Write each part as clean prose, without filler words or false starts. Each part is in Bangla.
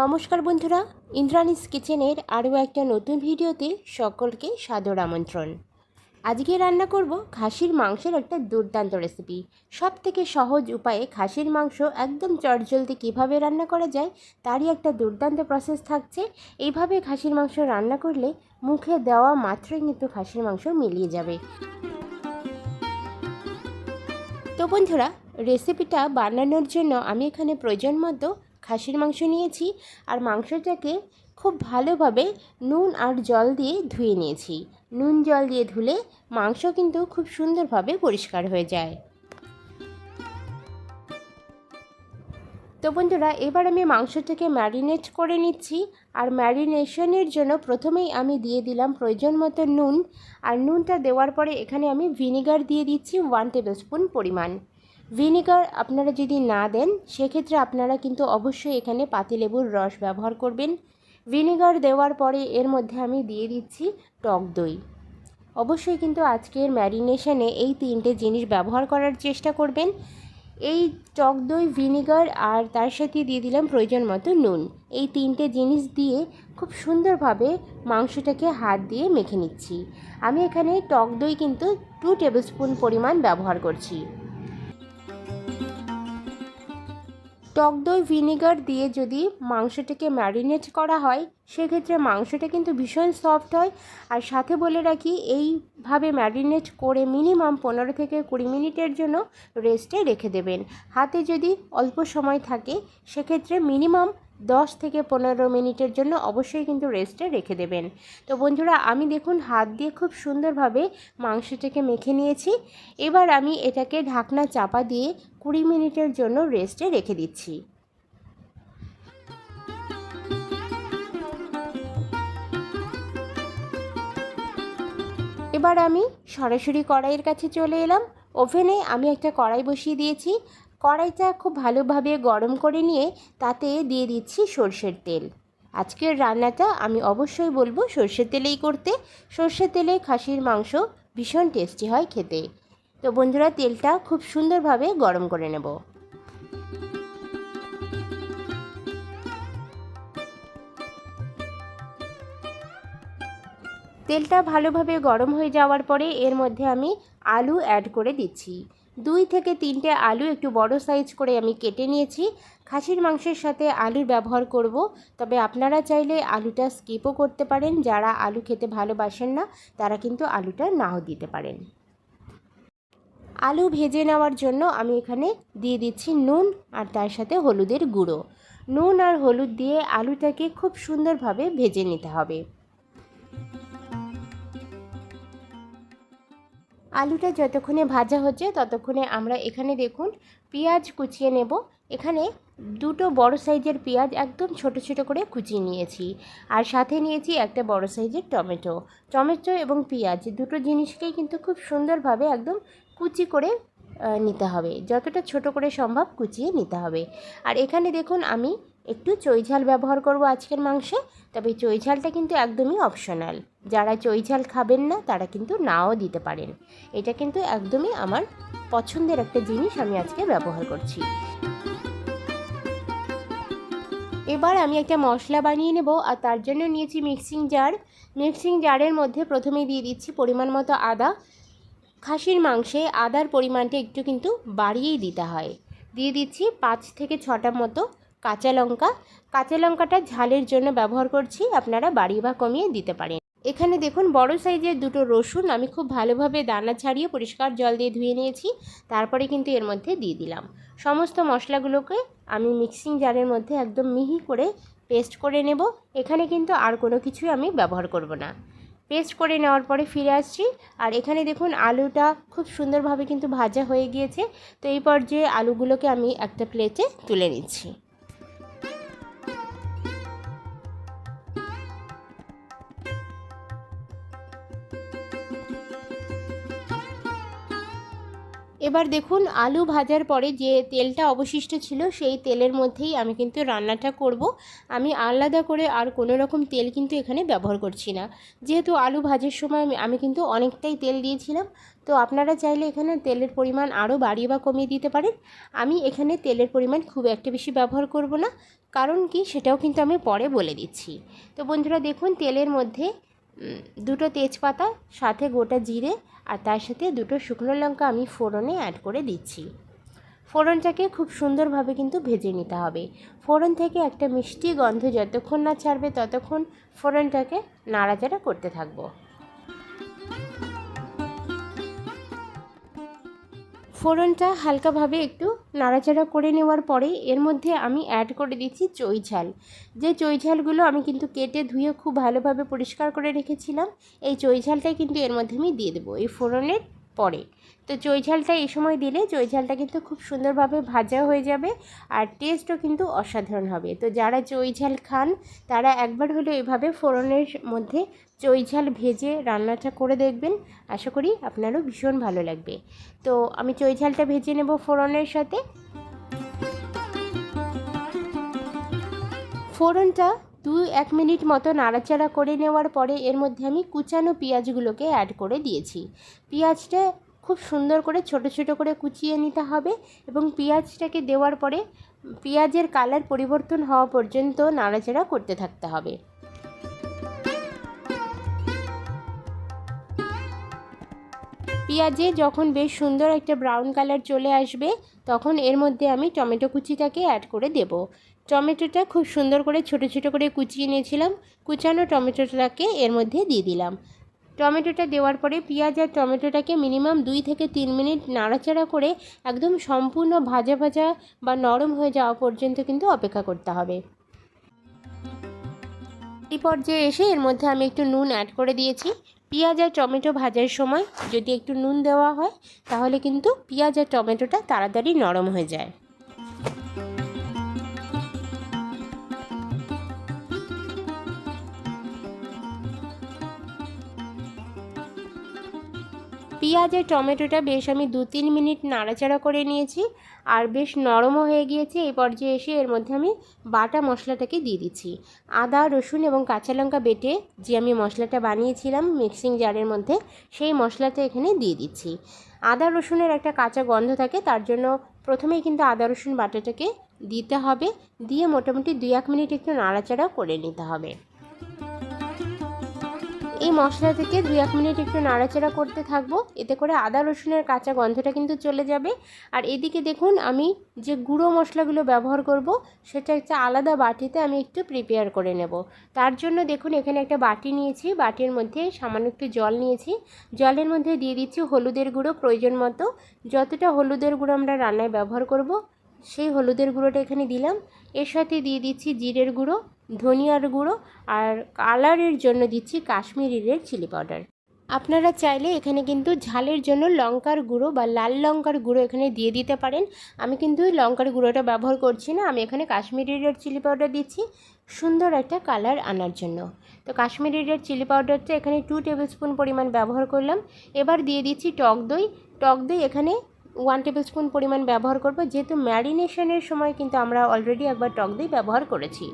নমস্কার বন্ধুরা, ইন্দ্রাণীস কিচেনের আরও একটা নতুন ভিডিওতে সকলকে সাদর আমন্ত্রণ। আজকে রান্না করব খাসির মাংসের একটা দুর্দান্ত রেসিপি। সব থেকে সহজ উপায়ে খাসির মাংস একদম চটজলদি কীভাবে রান্না করা যায় তারই একটা দুর্দান্ত প্রসেস থাকছে। এইভাবে খাসির মাংস রান্না করলে মুখে দেওয়া মাত্রই কিন্তু খাসির মাংস মিলিয়ে যাবে। তো বন্ধুরা, রেসিপিটা বানানোর জন্য আমি এখানে প্রয়োজন মতো খাসির মাংস নিয়েছি আর মাংসটাকে খুব ভালোভাবে নুন আর জল দিয়ে ধুয়ে নিয়েছি। নুন জল দিয়ে ধুলে মাংস কিন্তু খুব সুন্দরভাবে পরিষ্কার হয়ে যায়। তো বন্ধুরা, এবার আমি মাংসটাকে ম্যারিনেট করে নিচ্ছি। আর ম্যারিনেশনের জন্য প্রথমেই আমি দিয়ে দিলাম প্রয়োজন মতো নুন। আর নুনটা দেওয়ার পরে এখানে আমি ভিনিগার দিয়ে দিচ্ছি 1 টেবিল স্পুন পরিমাণ। ভিনিগার আপনারা যদি না দেন সেক্ষেত্রে আপনারা কিন্তু অবশ্যই এখানে পাতিলেবুর রস ব্যবহার করবেন। ভিনিগার দেওয়ার পরে এর মধ্যে আমি দিয়ে দিচ্ছি টক দই। অবশ্যই কিন্তু আজকের ম্যারিনেশনে এই 3টে জিনিস ব্যবহার করার চেষ্টা করবেন। এই টক দই, ভিনিগার আর তার সাথে দিয়ে দিলাম প্রয়োজন মতো নুন। এই 3টে জিনিস দিয়ে খুব সুন্দরভাবে মাংসটাকে হাত দিয়ে মেখে নিচ্ছি। আমি এখানে টক দই কিন্তু 2 টেবিল স্পুন পরিমাণ ব্যবহার করছি। টক দই ভিনিগার দিয়ে যদি মাংসটাকে ম্যারিনেট করা হয় সেক্ষেত্রে মাংসটা কিন্তু ভীষণ সফট হয়। আর সাথে বলে রাখি, এইভাবে ম্যারিনেট করে মিনিমাম 15 থেকে 20 মিনিটের জন্য রেস্টে রেখে দেবেন। হাতে যদি অল্প সময় থাকে সেক্ষেত্রে মিনিমাম 10 থেকে 15 মিনিটের জন্য অবশ্যই কিন্তু রেস্টে রেখে দেবেন। তো বন্ধুরা, আমি দেখুন হাত দিয়ে খুব সুন্দরভাবে মাংসটাকে মেখে নিয়েছি। এবার আমি এটাকে ঢাকনা চাপা দিয়ে 20 মিনিটের জন্য রেস্টে রেখে দিচ্ছি। এবার আমি সরাসরি কড়াইয়ের কাছে চলে এলাম। ওভেনে আমি একটা কড়াই বসিয়ে দিয়েছি। কড়াইটা খুব ভালোভাবে গরম করে নিয়ে তাতে দিয়ে দিচ্ছি সর্ষের তেল। আজকের রান্নাটা আমি অবশ্যই বলবো সর্ষের তেলেই করতে। সর্ষের তেলে খাসির মাংস ভীষণ টেস্টি হয় খেতে। তো বন্ধুরা, তেলটা খুব সুন্দরভাবে গরম করে নেব। তেলটা ভালোভাবে গরম হয়ে যাওয়ার পরে এর মধ্যে আমি আলু অ্যাড করে দিচ্ছি। 2 থেকে 3টে আলু একটু বড় সাইজ করে আমি কেটে নিয়েছি। খাসির মাংসের সাথে আলুর ব্যবহার করব, তবে আপনারা চাইলে আলুটা স্কিপও করতে পারেন। যারা আলু খেতে ভালোবাসেন না তারা কিন্তু আলুটা নাও দিতে পারেন। আলু ভেজে নেওয়ার জন্য আমি এখানে দিয়ে দিচ্ছি নুন আর তার সাথে হলুদের গুঁড়ো। নুন আর হলুদ দিয়ে আলুটাকে খুব সুন্দরভাবে ভেজে নিতে হবে। আলুটা যতক্ষণে ভাজা হচ্ছে ততক্ষণে আমরা এখানে দেখুন পেঁয়াজ কুচিয়ে নেব। এখানে 2টো বড় সাইজের পেঁয়াজ একদম ছোট ছোট করে কুচিয়ে নিয়েছি। আর সাথে নিয়েছি একটা বড় সাইজের টমেটো। টমেটো এবং পেঁয়াজ দুটো জিনিসকেই কিন্তু খুব সুন্দরভাবে একদম কুচি করে নিতে হবে। যতটা ছোট করে সম্ভব কুচিয়ে নিতে হবে। আর এখানে দেখুন আমি একটু চই ঝাল ব্যবহার করব আজকের মাংসে, তবে চই ঝালটা কিন্তু একদমই অপশনাল। যারা চই ঝাল খাবেন না তারা কিন্তু নাও দিতে পারেন। এটা কিন্তু একদমই আমার পছন্দের একটা জিনিস আমি আজকে ব্যবহার করছি। এবার আমি একটা মশলা বানিয়ে নেব আর তার জন্য নিয়েছি মিক্সিং জার। মিক্সিং জারের মধ্যে প্রথমেই দিয়ে দিচ্ছি পরিমাণ মতো আদা। খাসির মাংসে আদার পরিমাণটা একটু কিন্তু বাড়িয়েই দিতে হয়। দিয়ে দিচ্ছি 5 থেকে 6টা মতো কাঁচা লঙ্কা। কাঁচা লঙ্কাটা ঝালের জন্য ব্যবহার করছি, আপনারা বাড়িয়ে বা কমিয়ে দিতে পারেন। এখানে দেখুন বড় সাইজের 2টো রসুন আমি খুব ভালোভাবে দানা ছাড়িয়ে পরিষ্কার জল দিয়ে ধুয়ে নিয়েছি। তারপরে কিন্তু এর মধ্যে দিয়ে দিলাম সমস্ত মশলাগুলোকে। আমি মিক্সিং জারের মধ্যে একদম মিহি করে পেস্ট করে নেব। এখানে কিন্তু আর কোনো কিছুই আমি ব্যবহার করব না। পেস্ট করে নেওয়ার পরে ফিরে আসছি। আর এখানে দেখুন আলুটা খুব সুন্দরভাবে কিন্তু ভাজা হয়ে গিয়েছে। তো এই পর্যায়ে আলুগুলোকে আমি একটা প্লেটে তুলে নিচ্ছি। এবার দেখুন আলু ভাজার পরে যে তেলটা অবশিষ্ট ছিল সেই তেলের মধ্যেই আমি কিন্তু রান্নাটা করব। আমি আলাদা করে আর কোনো রকম তেল কিন্তু এখানে ব্যবহার করছি না। যেহেতু আলু ভাজার সময় আমি কিন্তু অনেকটাই তেল দিয়েছিলাম, তো আপনারা চাইলে এখানে তেলের পরিমাণ আরও বাড়িয়ে বা কমিয়ে দিতে পারেন। আমি এখানে তেলের পরিমাণ খুব একটা বেশি ব্যবহার করব না, কারণ কি সেটাও কিন্তু আমি পরে বলে দিচ্ছি। তো বন্ধুরা দেখুন, তেলের মধ্যে দুটো তেজপাতা, সাথে গোটা জিরে আর তার সাথে দুটো শুকনো লঙ্কা আমি ফোড়নে অ্যাড করে দিচ্ছি। ফোড়নটাকে খুব সুন্দরভাবে কিন্তু ভেজে নিতে হবে। ফোড়ন থেকে একটা মিষ্টি গন্ধ যতক্ষণ না ছাড়বে ততক্ষণ ফোড়নটাকে নাড়াচাড়া করতে থাকবো। ফোড়নটা হালকাভাবে একটু নাড়াচাড়া করে নেওয়ার পরে এর মধ্যে আমি অ্যাড করে দিচ্ছি চই ঝাল। যে চই ঝালগুলো আমি কিন্তু কেটে ধুয়ে খুব ভালোভাবে পরিষ্কার করে রেখেছিলাম, এই চই ঝালটাই কিন্তু এর মধ্যে আমি দিয়ে দেবো এই ফোড়নের পরে। তো চই ঝালটা এই সময় দিলে চই ঝালটা কিন্তু খুব সুন্দরভাবে ভাজা হয়ে যাবে আর টেস্টও কিন্তু অসাধারণ হবে। তো যারা চই ঝাল খান তারা একবার হলেও এভাবে ফোড়নের মধ্যে চই ঝাল ভেজে রান্নাটা করে দেখবেন, আশা করি আপনারও ভীষণ ভালো লাগবে। তো আমি চই ঝালটা ভেজে নেব ফোড়নের সাথে। ফোড়নটা 2-1 মিনিট মতো নাড়াচাড়া করে নেওয়ার পরে এর মধ্যে আমি কুচানো পেঁয়াজগুলোকে অ্যাড করে দিয়েছি। পেঁয়াজটা খুব সুন্দর করে ছোট ছোট করে কুচিয়ে নিতে হবে এবং পেঁয়াজটাকে দেওয়ার পরে পেঁয়াজের কালার পরিবর্তন হওয়া পর্যন্ত নাড়াচাড়া করতে থাকতে হবে। পেঁয়াজে যখন বেশ সুন্দর একটা ব্রাউন কালার চলে আসবে তখন এর মধ্যে আমি টমেটো কুচিটাকে অ্যাড করে দেব। টমেটোটা খুব সুন্দর করে ছোট ছোট করে কুচিয়ে নিয়েছিলাম, কুচানো টমেটোটাকে এর মধ্যে দিয়ে দিলাম। টমেটোটা দেওয়ার পরে পেঁয়াজ আর টমেটোটাকে মিনিমাম 2 থেকে 3 মিনিট নাড়াচাড়া করে একদম সম্পূর্ণ ভাজা ভাজা বা নরম হয়ে যাওয়া পর্যন্ত কিন্তু অপেক্ষা করতে হবে। এই পর্যায়ে এসে এর মধ্যে আমি একটু নুন অ্যাড করে দিয়েছি। পেঁয়াজ আর টমেটো ভাজার সময় যদি একটু নুন দেওয়া হয় তাহলে কিন্তু পেঁয়াজ আর টমেটোটা তাড়াতাড়ি নরম হয়ে যায়। পেঁয়াজ আর টমেটোটা বেশ আমি 2-3 মিনিট নাড়াচাড়া করে নিয়েছি আর বেশ নরমও হয়ে গিয়েছে। এই পর্যায়ে এসে এর মধ্যে আমি বাটা মশলাটাকে দিয়ে দিচ্ছি। আদা, রসুন এবং কাঁচা লঙ্কা বেটে যে আমি মশলাটা বানিয়েছিলাম মিক্সিং জারের মধ্যে, সেই মশলাটা এখানে দিয়ে দিচ্ছি। আদা রসুনের একটা কাঁচা গন্ধ থাকে, তার জন্য প্রথমেই কিন্তু আদা রসুন বাটাটাকে দিতে হবে, দিয়ে মোটামুটি 2-1 মিনিট একটু নাড়াচাড়া করে নিতে হবে। এই মশলা থেকে 2-1 মিনিট একটু নাড়াচাড়া করতে থাকবো, এতে করে আদা রসুনের কাঁচা গন্ধটা কিন্তু চলে যাবে। আর এদিকে দেখুন, আমি যে গুঁড়ো মশলাগুলো ব্যবহার করব সেটা একটা আলাদা বাটিতে আমি একটু প্রিপেয়ার করে নেব। তার জন্য দেখুন এখানে একটা বাটি নিয়েছি, বাটির মধ্যে সামান্য একটু জল নিয়েছি। জলের মধ্যে দিয়ে দিচ্ছি হলুদের গুঁড়ো প্রয়োজন মতো। যতটা হলুদের গুঁড়ো আমরা রান্নায় ব্যবহার করব সেই হলুদের গুঁড়োটা এখানে দিলাম। এর সাথে দিয়ে দিচ্ছি জিরের গুঁড়ো, ধনিয়ার গুঁড়ো আর কালারের জন্য দিচ্ছি কাশ্মীরি রেড চিলি পাউডার। আপনারা চাইলে এখানে কিন্তু ঝালের জন্য লঙ্কার গুঁড়ো বা লাল লঙ্কার গুঁড়ো এখানে দিয়ে দিতে পারেন। আমি কিন্তু লঙ্কার গুঁড়োটা ব্যবহার করছি না, আমি এখানে কাশ্মীরি রেড চিলি পাউডার দিচ্ছি সুন্দর একটা কালার আনার জন্য। তো কাশ্মীরি রেড চিলি পাউডারটা এখানে 2 টেবিল স্পুন পরিমাণ ব্যবহার করলাম। এবার দিয়ে দিচ্ছি টক দই। টক দই এখানে 1 টেবিল স্পুন পরিমাণ ব্যবহার করব, যেহেতু ম্যারিনেশনের সময় কিন্তু আমরা অলরেডি একবার টক দই ব্যবহার করেছি।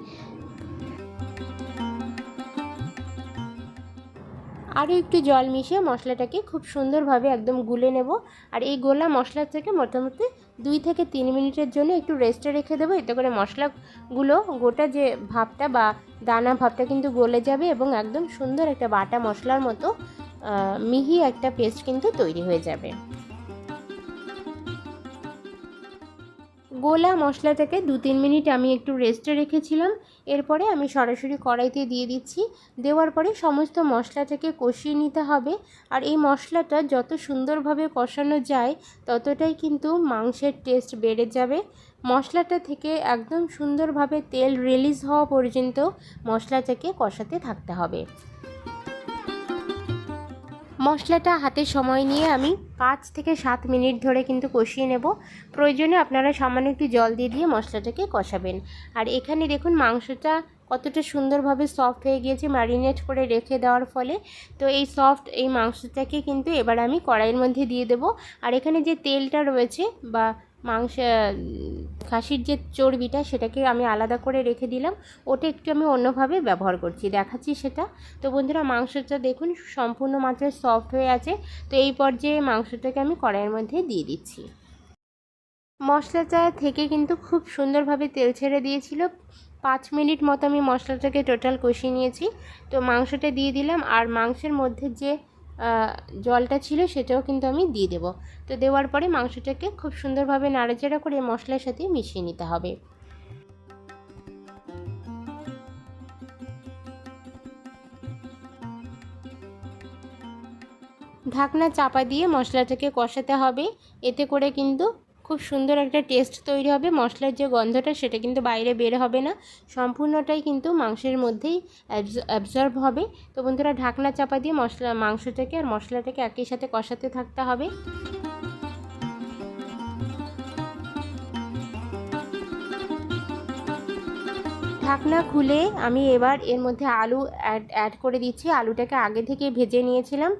আরও একটু জল মিশিয়ে মশলাটাকে খুব সুন্দরভাবে একদম গুলে নেব। আর এই গোলা মশলা থেকে মোটামুটি 2 থেকে 3 মিনিটের জন্য একটু রেস্টে রেখে দেবো, এতে করে মশলাগুলো গোটা যে ভাবটা বা দানা ভাবটা কিন্তু গলে যাবে এবং একদম সুন্দর একটা বাটা মশলার মতো মিহি একটা পেস্ট কিন্তু তৈরি হয়ে যাবে। গোলা মশলাটাকে 2-3 মিনিট আমি একটু রেস্টে রেখেছিলাম। এরপরে আমি সরাসরি কড়াইতে দিয়ে দিচ্ছি। দেওয়ার পরে সমস্ত মশলাটাকে কষিয়ে নিতে হবে। আর এই মশলাটা যত সুন্দরভাবে কষানো যায় ততটাই কিন্তু মাংসের টেস্ট বেড়ে যাবে। মশলাটা থেকে একদম সুন্দরভাবে তেল রিলিজ হওয়া পর্যন্ত মশলাটাকে কষাতে থাকতে হবে। মশলাটা হাতে সময় নিয়ে আমি 5 থেকে 7 মিনিট ধরে কিন্তু কষিয়ে নেব। প্রয়োজনে আপনারা সামান্য একটু জল দিয়ে মশলাটাকে কষাবেন। আর এখানে দেখুন মাংসটা কতটা সুন্দরভাবে সফট হয়ে গিয়েছে ম্যারিনেট করে রেখে দেওয়ার ফলে। তো এই সফট এই মাংসটাকে কিন্তু এবার আমি কড়াইয়ের মধ্যে দিয়ে দেব। আর এখানে যে তেলটা রয়েছে বা মাংস খাসির যে চর্বিটা সেটাকে আমি আলাদা করে রেখে দিলাম, ওটা একটু আমি অন্যভাবে ব্যবহার করছি, দেখাচ্ছি সেটা। তো বন্ধুরা মাংসটা দেখুন সম্পূর্ণ মাত্রায় সফট হয়ে আছে। তো এই পর্যায়ে মাংসটাকে আমি কড়াইয়ের মধ্যে দিয়ে দিচ্ছি। মশলাটা থেকে কিন্তু খুব সুন্দরভাবে তেল ছেড়ে দিয়েছিল। 5 মিনিট মতো আমি মশলাটাকে টোটাল কষিয়ে নিয়েছি। তো মাংসটা দিয়ে দিলাম, আর মাংসের মধ্যে যে জলটা ছিল সেটাও কিন্তু আমি দিয়ে দেব। তো দেওয়ার পরে মাংসটাকে খুব সুন্দরভাবে নাড়াচাড়া করে মশলার সাথে মিশিয়ে নিতে হবে। ঢাকনা চাপা দিয়ে মশলাটাকে কষাতে হবে, এতে করে কিন্তু খুব সুন্দর একটা টেস্ট তৈরি হবে। মশলার যে গন্ধটা সেটা কিন্তু বাইরে বের হবে না, সম্পূর্ণটাই কিন্তু মাংসের মধ্যেই অ্যাবজর্ব হবে। তো বন্ধুরা ঢাকনা চাপা দিয়ে মাংসটাকে আর মশলাটাকে একই সাথে কষাতে থাকতে হবে। ঢাকনা খুলে আমি এবার এর মধ্যে আলু অ্যাড করে দিচ্ছি। আলুটাকে আগে থেকে ভেজে নিয়েছিলাম,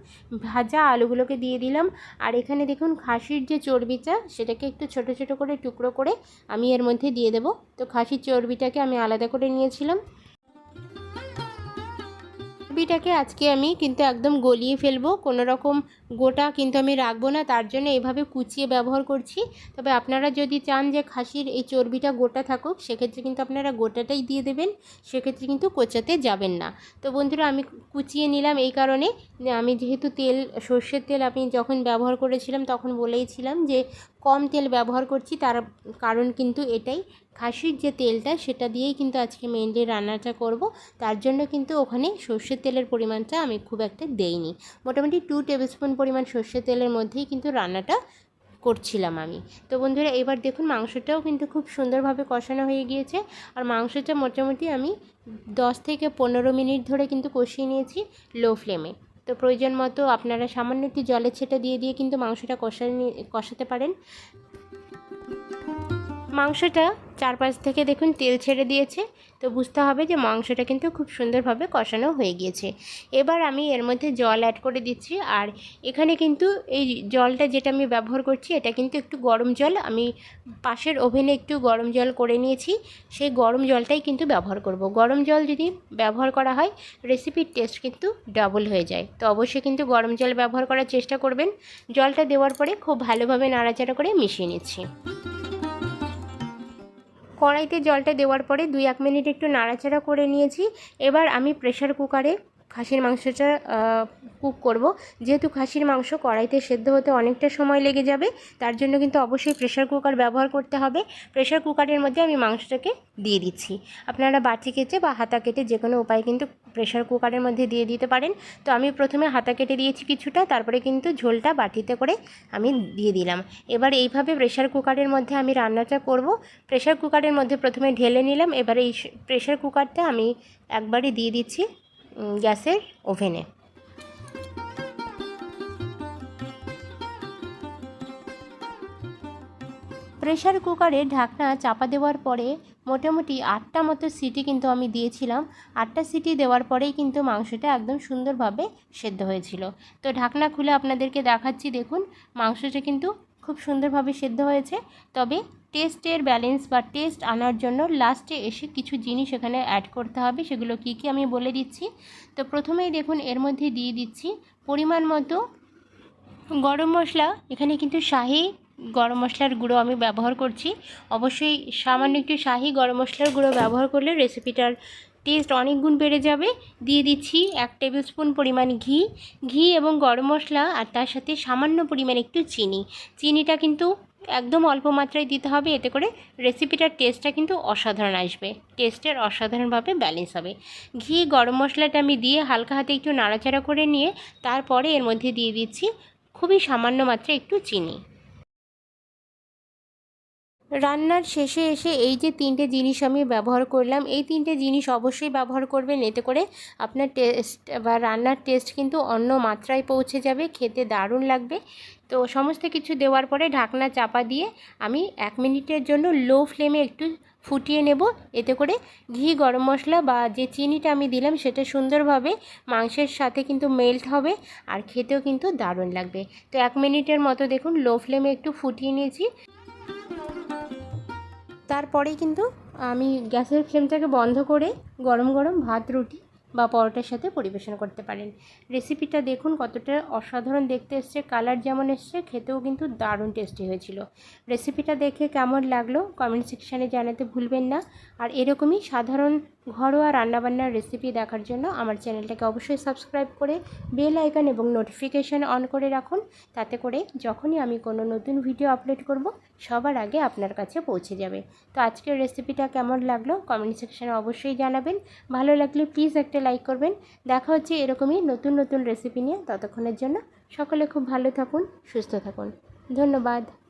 ভাজা আলুগুলোকে দিয়ে দিলাম। আর এখানে দেখুন খাসির যে চর্বিটা সেটাকে একটু ছোট ছোট করে টুকরো করে আমি এর মধ্যে দিয়ে দেব। তো খাসির চর্বিটাকে আমি আলাদা করে নিয়েছিলাম। চর্বিটাকে আজকে আমি কিন্তু একদম গলিয়ে ফেলবো, কোনো রকম গোটা কিন্তু আমি রাখবো না, তার জন্য এভাবে কুচিয়ে ব্যবহার করছি। তবে আপনারা যদি চান যে খাসির এই চর্বিটা গোটা থাকুক সেক্ষেত্রে কিন্তু আপনারা গোটাটাই দিয়ে দেবেন, সেক্ষেত্রে কিন্তু কোচাতে যাবেন না। তো বন্ধুরা আমি কুচিয়ে নিলাম এই কারণে যে আমি যেহেতু সর্ষের তেল আমি যখন ব্যবহার করেছিলাম তখন বলেইছিলাম যে কম তেল ব্যবহার করছি, তার কারণ কিন্তু এটাই, খাসির যে তেলটা সেটা দিয়েই কিন্তু আজকে মেইনলি রান্নাটা করব। তার জন্য কিন্তু ওখানে সর্ষের তেলের পরিমাণটা আমি খুব একটা দেইনি, মোটামুটি 2 টেবিল স্পুন পরিমাণ সর্ষের তেলের মধ্যেই কিন্তু রান্নাটা করছিলাম আমি। তো বন্ধুরা এবার দেখুন মাংসটাও কিন্তু খুব সুন্দরভাবে কষানো হয়ে গিয়েছে। আর মাংসটা মোটামুটি আমি 10 থেকে 15 মিনিট ধরে কিন্তু কষিয়ে নিয়েছি লো ফ্লেমে। তো প্রয়োজন মতো আপনারা সামান্য একটু জলের ছেটা দিয়ে দিয়ে কিন্তু মাংসটা কষাতে পারেন। মাংসটা চারপাশ থেকে দেখুন তেল ছেড়ে দিয়েছে, তো বুঝতে হবে যে মাংসটা কিন্তু খুব সুন্দরভাবে কষানো হয়ে গিয়েছে। এবার আমি এর মধ্যে জল অ্যাড করে দিচ্ছি। আর এখানে কিন্তু এই জলটা যেটা আমি ব্যবহার করছি এটা কিন্তু একটু গরম জল, আমি পাশের ওভেনে একটু গরম জল করে নিয়েছি, সেই গরম জলটাই কিন্তু ব্যবহার করব। গরম জল যদি ব্যবহার করা হয় রেসিপির টেস্ট কিন্তু ডাবল হয়ে যায়। তো অবশ্যই কিন্তু গরম জল ব্যবহার করার চেষ্টা করবেন। জলটা দেওয়ার পরে খুব ভালোভাবে নাড়াচাড়া করে মিশিয়ে নিচ্ছি। কড়াইতে জলটা দেওয়ার পরে 2-1 মিনিট একটু নাড়াচাড়া করে নিয়েছি। এবার আমি প্রেশার কুকারে খাসির মাংসটা কুক করব। যেহেতু খাসির মাংস কড়াইতে সেদ্ধ হতে অনেকটা সময় লেগে যাবে, তার জন্য কিন্তু অবশ্যই প্রেশার কুকার ব্যবহার করতে হবে। প্রেশার কুকারের মধ্যে আমি মাংসটাকে দিয়ে দিচ্ছি। আপনারা বাটি কেটে বা হাতা কেটে যে কোনো উপায়ে কিন্তু প্রেশার কুকারের মধ্যে দিয়ে দিতে পারেন। তো আমি প্রথমে হাতা কেটে দিয়েছি কিছুটা, তারপরে কিন্তু ঝোলটা বাটিতে করে আমি দিয়ে দিলাম। এবার এইভাবে প্রেশার কুকারের মধ্যে আমি রান্নাটা করব। প্রেশার কুকারের মধ্যে প্রথমে ঢেলে নিলাম, এবারে এই প্রেশার কুকারটা আমি একবারই দিয়ে দিচ্ছি গ্যাসের ওভেনে। প্রেশার কুকারে ঢাকনা চাপা দেওয়ার পরে মোটামুটি 8টা মতো সিটি কিন্তু আমি দিয়েছিলাম। 8টা সিটি দেওয়ার পরেই কিন্তু মাংসটা একদম সুন্দরভাবে সেদ্ধ হয়েছিল। তো ঢাকনা খুলে আপনাদেরকে দেখাচ্ছি, দেখুন মাংসটা কিন্তু খুব সুন্দরভাবে সেদ্ধ হয়েছে। তবে টেস্টের ব্যালেন্স বা টেস্ট আনার জন্য লাস্টে এসে কিছু জিনিস এখানে অ্যাড করতে হবে, সেগুলো কী কী আমি বলে দিচ্ছি। তো প্রথমেই দেখুন এর মধ্যে দিয়ে দিচ্ছি পরিমাণ মতো গরম মশলা। এখানে কিন্তু শাহি গরম মশলার গুঁড়ো আমি ব্যবহার করছি। অবশ্যই সামান্য একটু শাহি গরম মশলার গুঁড়ো ব্যবহার করলে রেসিপিটার টেস্ট অনেক গুণ বেড়ে যাবে। দিয়ে দিচ্ছি 1 টেবিল স্পুন পরিমাণ ঘি এবং গরম মশলা, আর তার সাথে সামান্য পরিমাণ একটু চিনিটা কিন্তু একদম অল্প মাত্রায় দিতে হবে, এতে করে রেসিপিটার টেস্টটা কিন্তু অসাধারণ আসবে, টেস্টের অসাধারণভাবে ব্যালেন্স হবে। ঘি গরম মশলাটা আমি দিয়ে হালকা হাতে একটু নাড়াচাড়া করে নিয়ে তারপরে এর মধ্যে দিয়ে দিচ্ছি খুবই সামান্য মাত্রায় একটু চিনি। রান্নার শেষে এসে এই যে 3টে জিনিস আমি ব্যবহার করলাম, এই 3টে জিনিস অবশ্যই ব্যবহার করবেন, এতে করে আপনার টেস্ট বা রান্নার টেস্ট কিন্তু অন্য মাত্রায় পৌঁছে যাবে, খেতে দারুণ লাগবে। তো সমস্ত কিছু দেওয়ার পরে ঢাকনা চাপা দিয়ে আমি 1 মিনিটের জন্য লো ফ্লেমে একটু ফুটিয়ে নেব। এতে করে ঘি গরম মশলা বা যে চিনিটা আমি দিলাম সেটা সুন্দরভাবে মাংসের সাথে কিন্তু মেল্ট হবে, আর খেতেও কিন্তু দারুণ লাগবে। তো 1 মিনিটের মতো দেখুন লো ফ্লেমে একটু ফুটিয়ে নিয়েছি। তারপরেই কিন্তু আমি গ্যাসের ফ্লেমটাকে বন্ধ করে গরম গরম ভাত, রুটি বা পরোটার সাথে পরিবেশন করতে পারেন। রেসিপিটা দেখুন কতটা অসাধারণ দেখতে এসছে, কালার যেমন এসছে খেতেও কিন্তু দারুণ টেস্টি হয়েছিল। রেসিপিটা দেখে কেমন লাগলো কমেন্ট সেকশানে জানাতে ভুলবেন না। আর এরকমই সাধারণ ঘরোয়া রান্নাবান্নার রেসিপি দেখার জন্য আমার চ্যানেলটাকে অবশ্যই সাবস্ক্রাইব করে বেল আইকন এবং নোটিফিকেশান অন করে রাখুন। তাতে করে যখনই আমি কোনো নতুন ভিডিও আপলোড করব সবার আগে আপনার কাছে পৌঁছে যাবে। তো আজকের রেসিপিটা কেমন লাগলো কমেন্ট সেকশানে অবশ্যই জানাবেন। ভালো লাগলে প্লিজ একটা লাইক করবেন। দেখা হচ্ছে এরকমই নতুন নতুন রেসিপি নিয়ে। ততক্ষণের জন্য সকলে খুব ভালো থাকুন, সুস্থ থাকুন। ধন্যবাদ।